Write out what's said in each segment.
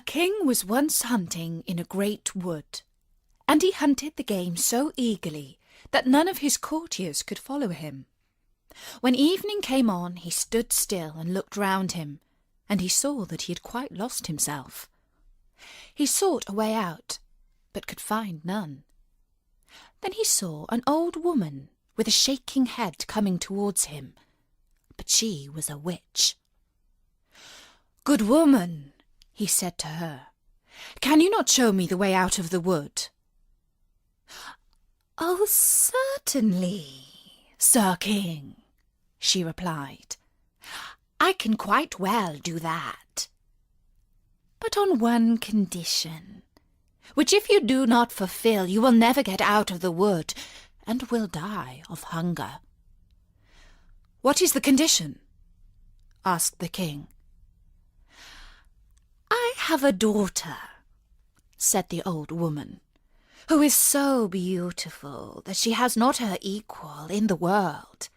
king was once hunting in a great wood, and he hunted the game so eagerly that none of his courtiers could follow him. When evening came on, he stood still and looked round him, and he saw that he had quite lost himself. He sought a way out, but could find none. Then he saw an old woman with a shaking head coming towards him, but she was a witch. "Good woman," he said to her, "can you not show me the way out of the wood?" "Oh, certainly, Sir King," she replied. "I can quite well do that, but on one condition, which if you do not fulfill, you will never get out of the wood and will die of hunger." "What is the condition?" asked the king. "I have a daughter," said the old woman, "who is so beautiful that she has not her equal in the world,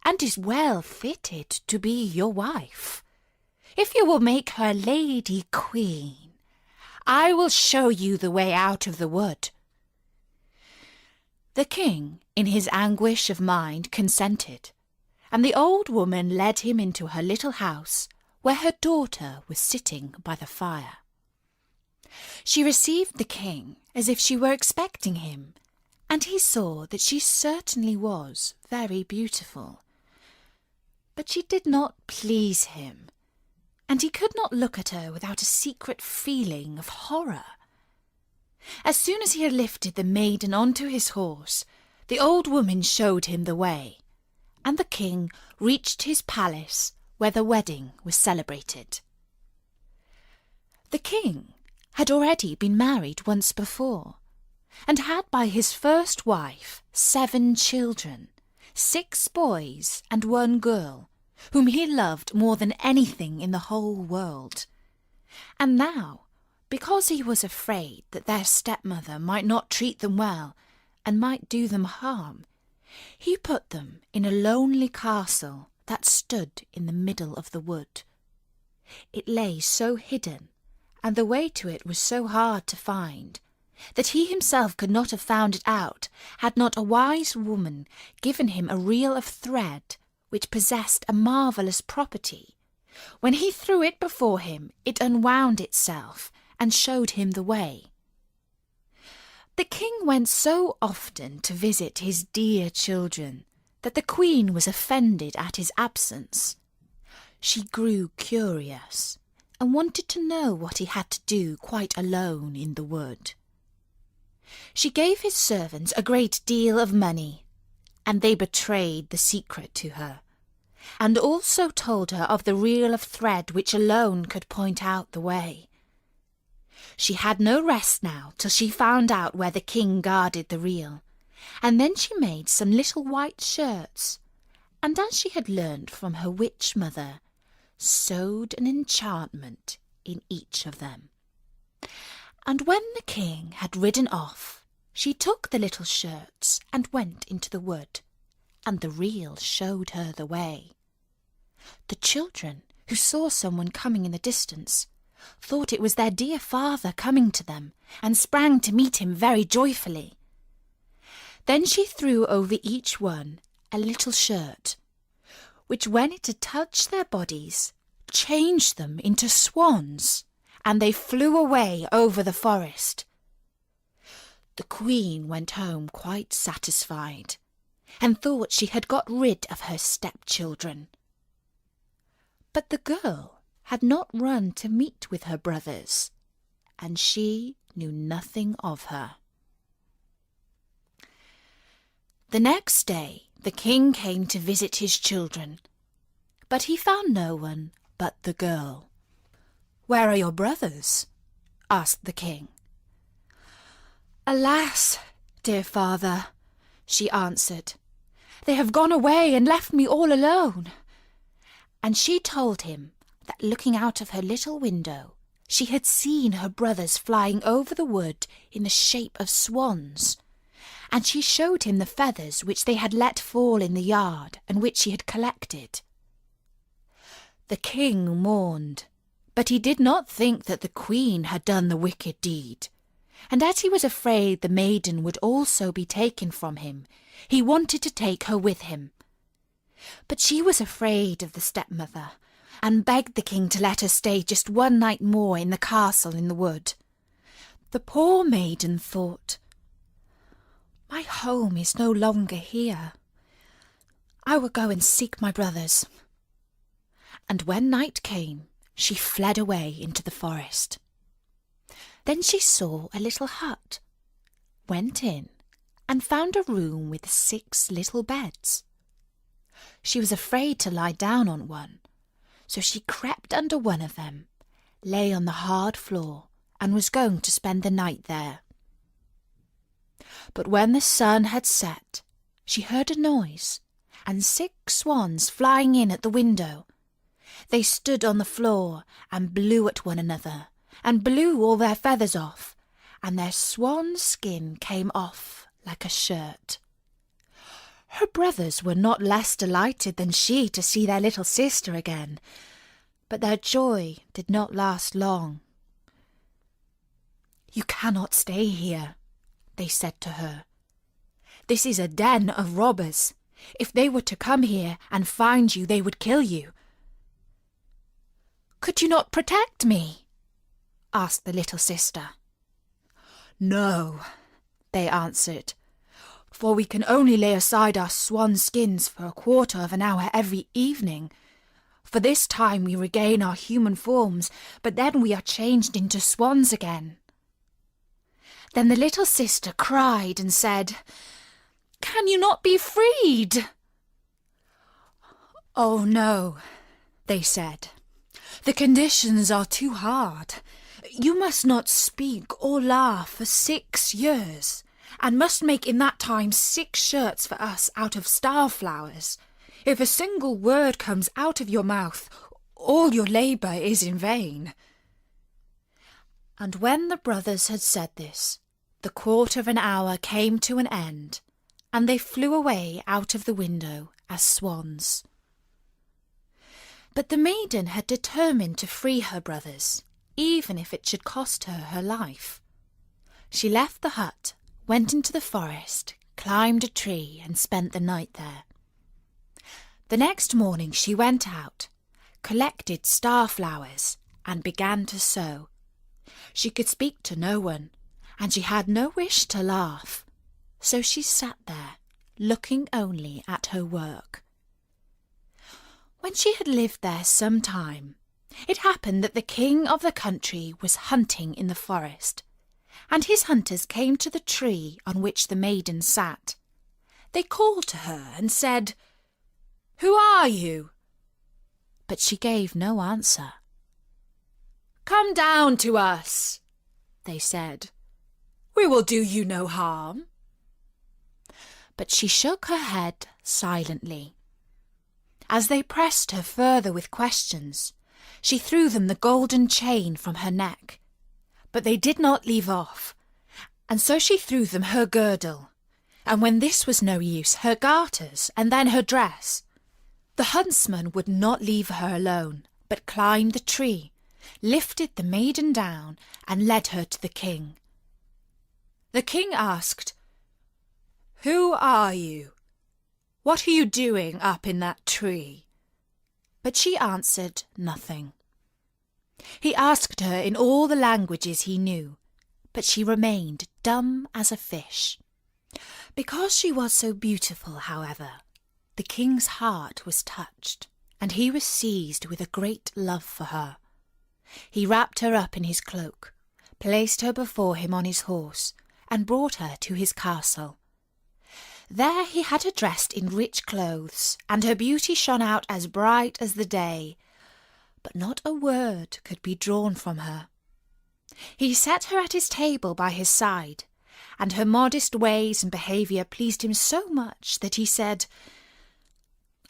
and is well fitted to be your wife. If you will make her Lady Queen, I will show you the way out of the wood." The king, in his anguish of mind, consented, and the old woman led him into her little house, where her daughter was sitting by the fire. She received the king as if she were expecting him, and he saw that she certainly was very beautiful. But she did not please him, and he could not look at her without a secret feeling of horror. As soon as he had lifted the maiden onto his horse, the old woman showed him the way, and the king reached his palace where the wedding was celebrated. The king had already been married once before, and had by his first wife 7 children, 6 boys and 1 girl, whom he loved more than anything in the whole world. And now, because he was afraid that their stepmother might not treat them well and might do them harm, he put them in a lonely castle that stood in the middle of the wood. It lay so hidden, and the way to it was so hard to find, that he himself could not have found it out had not a wise woman given him a reel of thread which possessed a marvellous property. When he threw it before him, it unwound itself and showed him the way. The king went so often to visit his dear children that the queen was offended at his absence. She grew curious and wanted to know what he had to do quite alone in the wood. She gave his servants a great deal of money, and they betrayed the secret to her, and also told her of the reel of thread which alone could point out the way. She had no rest now till she found out where the king guarded the reel, and then she made some little white shirts, and as she had learned from her witch mother, sewed an enchantment in each of them. And when the king had ridden off, she took the little shirts and went into the wood, and the reel showed her the way. The children, who saw someone coming in the distance, thought it was their dear father coming to them, and sprang to meet him very joyfully. Then she threw over each one a little shirt, which when it had touched their bodies, changed them into swans, and they flew away over the forest. The queen went home quite satisfied, and thought she had got rid of her stepchildren. But the girl had not run to meet with her brothers, and she knew nothing of her. The next day the king came to visit his children, but he found no one but the girl. "Where are your brothers?" asked the king. "Alas, dear father," she answered, "they have gone away and left me all alone." And she told him that looking out of her little window, she had seen her brothers flying over the wood in the shape of swans, and she showed him the feathers which they had let fall in the yard and which she had collected. The king mourned, But he did not think that the queen had done the wicked deed, and as he was afraid the maiden would also be taken from him, he wanted to take her with him. But she was afraid of the stepmother, and begged the king to let her stay just one night more in the castle in the wood. The poor maiden thought, "My home is no longer here. I will go and seek my brothers." And when night came, she fled away into the forest. Then she saw a little hut, went in, and found a room with 6 little beds. She was afraid to lie down on one, so she crept under one of them, lay on the hard floor, and was going to spend the night there. But when the sun had set, she heard a noise, and 6 swans flying in at the window. They stood on the floor and blew at one another, and blew all their feathers off, and their swan skin came off like a shirt. Her brothers were not less delighted than she to see their little sister again, but their joy did not last long. "You cannot stay here," they said to her. "This is a den of robbers. If they were to come here and find you, they would kill you." "Could you not protect me?" asked the little sister. "No," they answered, "for we can only lay aside our swan skins for a quarter of an hour every evening. For this time we regain our human forms, but then we are changed into swans again." Then the little sister cried and said, "Can you not be freed?" "Oh no," they said. "The conditions are too hard. You must not speak or laugh for 6 years, and must make in that time 6 shirts for us out of starflowers. If a single word comes out of your mouth, all your labour is in vain." And when the brothers had said this, the quarter of an hour came to an end, and they flew away out of the window as swans. But the maiden had determined to free her brothers, even if it should cost her her life. She left the hut, went into the forest, climbed a tree, and spent the night there. The next morning she went out, collected starflowers, and began to sew. She could speak to no one, and she had no wish to laugh, so she sat there, looking only at her work. When she had lived there some time, it happened that the king of the country was hunting in the forest, and his hunters came to the tree on which the maiden sat. They called to her and said, "Who are you?" But she gave no answer. "Come down to us," they said. "We will do you no harm." But she shook her head silently. As they pressed her further with questions, she threw them the golden chain from her neck. But they did not leave off, and so she threw them her girdle, and when this was no use, her garters, and then her dress. The huntsman would not leave her alone, but climbed the tree, lifted the maiden down, and led her to the king. The king asked, "Who are you? What are you doing up in that tree?" But she answered nothing. He asked her in all the languages he knew, but she remained dumb as a fish. Because she was so beautiful, however, the king's heart was touched, and he was seized with a great love for her. He wrapped her up in his cloak, placed her before him on his horse, and brought her to his castle. There he had her dressed in rich clothes, and her beauty shone out as bright as the day, but not a word could be drawn from her. He set her at his table by his side, and her modest ways and behaviour pleased him so much that he said,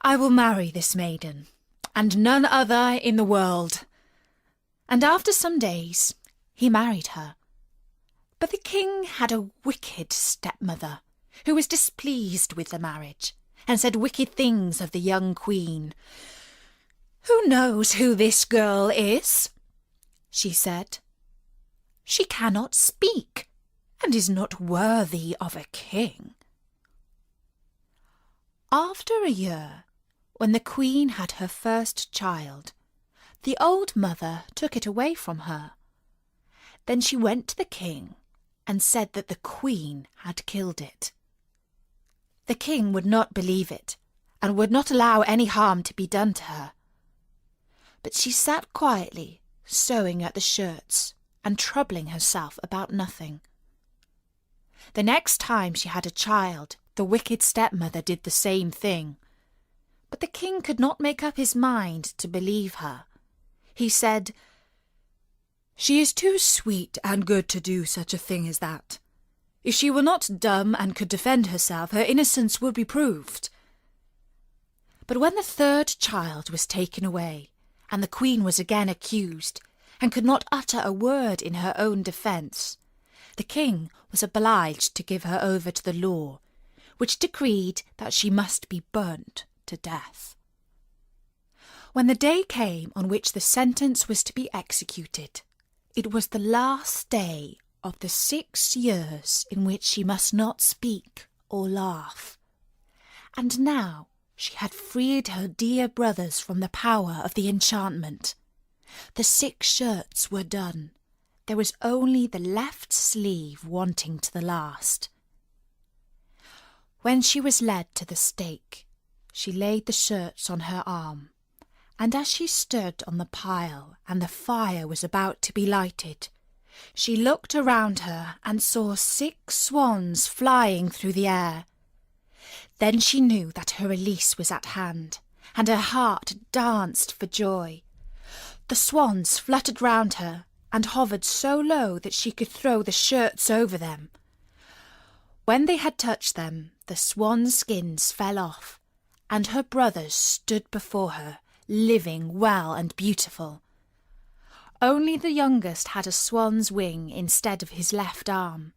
"I will marry this maiden, and none other in the world." And after some days he married her. But the king had a wicked stepmother, who was displeased with the marriage, and said wicked things of the young queen. "Who knows who this girl is?" she said. "She cannot speak, and is not worthy of a king." After a year, when the queen had her first child, the old mother took it away from her. Then she went to the king and said that the queen had killed it. The king would not believe it and would not allow any harm to be done to her. But she sat quietly, sewing at the shirts and troubling herself about nothing. The next time she had a child, the wicked stepmother did the same thing. But the king could not make up his mind to believe her. He said, "She is too sweet and good to do such a thing as that. If she were not dumb and could defend herself, her innocence would be proved." But when the third child was taken away, and the queen was again accused, and could not utter a word in her own defence, the king was obliged to give her over to the law, which decreed that she must be burnt to death. When the day came on which the sentence was to be executed, it was the last day of the 6 years in which she must not speak or laugh. And now she had freed her dear brothers from the power of the enchantment. The 6 shirts were done. There was only the left sleeve wanting to the last. When she was led to the stake, she laid the shirts on her arm, and as she stood on the pile and the fire was about to be lighted, she looked around her and saw 6 swans flying through the air. Then she knew that her release was at hand, and her heart danced for joy. The swans fluttered round her and hovered so low that she could throw the shirts over them. When they had touched them, the swan skins fell off, and her brothers stood before her, living well and beautiful. Only the youngest had a swan's wing instead of his left arm.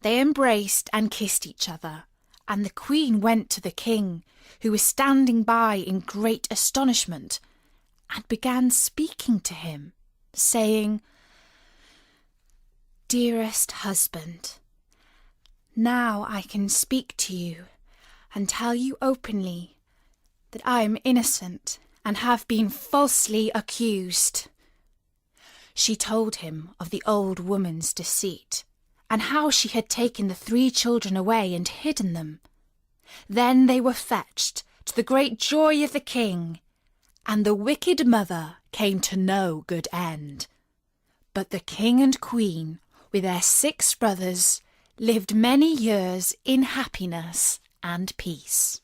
They embraced and kissed each other, and the queen went to the king, who was standing by in great astonishment, and began speaking to him, saying, "Dearest husband, now I can speak to you and tell you openly that I am innocent and have been falsely accused." She told him of the old woman's deceit, and how she had taken the 3 children away and hidden them. Then they were fetched, to the great joy of the king, and the wicked mother came to no good end. But the king and queen, with their 6 brothers, lived many years in happiness and peace.